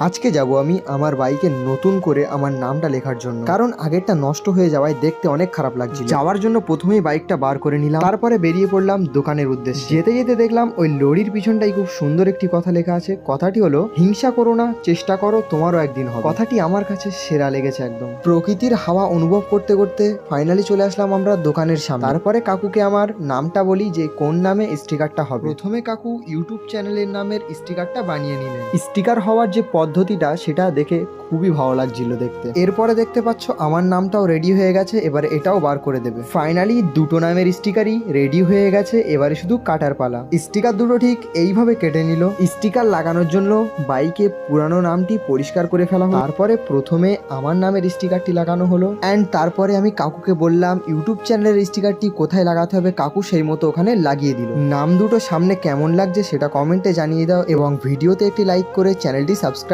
আজকে যাব আমি আমার বাইকে নতুন করে আমার নামটা লেখার জন্য, কারণ আগেরটা নষ্ট হয়ে যাওয়ায় দেখতে অনেক খারাপ লাগছিল। যাওয়ার জন্য প্রথমেই বাইকটা বার করে নিলাম, তারপরে বেরিয়ে পড়লাম দোকানের উদ্দেশ্যে। যেতে যেতে দেখলাম ওই লরির পিছনটাই খুব সুন্দর একটি কথা লেখা আছে। কথাটি হলো, হিংসা করো না, চেষ্টা করো, তোমারও একদিন হবে। কথাটি আমার কাছে সেরা লেগেছে একদম। প্রকৃতির হাওয়া অনুভব করতে করতে ফাইনালি চলে আসলাম আমরা দোকানের সামনে। তারপরে কাকুকে আমার নামটা বলি যে কোন নামে স্টিকারটা হবে। প্রথমে কাকু ইউটিউব চ্যানেলের নামের স্টিকারটা বানিয়ে নিলেন। স্টিকার হওয়ার যে পদ্ধতিটা সেটা দেখে খুবই ভালো লাগছিল দেখতে। এরপরে দেখতে পাচ্ছ আমার নামটাও রেডি হয়ে গেছে, এবারে এটাও বার করে দেবে। ফাইনালি দুটো নামের স্টিকারই রেডি হয়ে গেছে, এবারে শুধু কাটার পালা। স্টিকার দুটো ঠিক এইভাবে কেটে নিল। স্টিকার লাগানোর জন্য বাইকে পুরানো নামটি পরিষ্কার করে ফেলা হলো। তারপরে প্রথমে আমার নামের স্টিকারটি লাগানো হলো, অ্যান্ড তারপরে আমি কাকুকে বললাম ইউটিউব চ্যানেলের স্টিকারটি কোথায় লাগাতে হবে। কাকু সেই মতো ওখানে লাগিয়ে দিল। নাম দুটো সামনে কেমন লাগছে সেটা কমেন্টে জানিয়ে দাও, এবং ভিডিওতে একটি লাইক করে চ্যানেলটি সাবস্ক্রাইব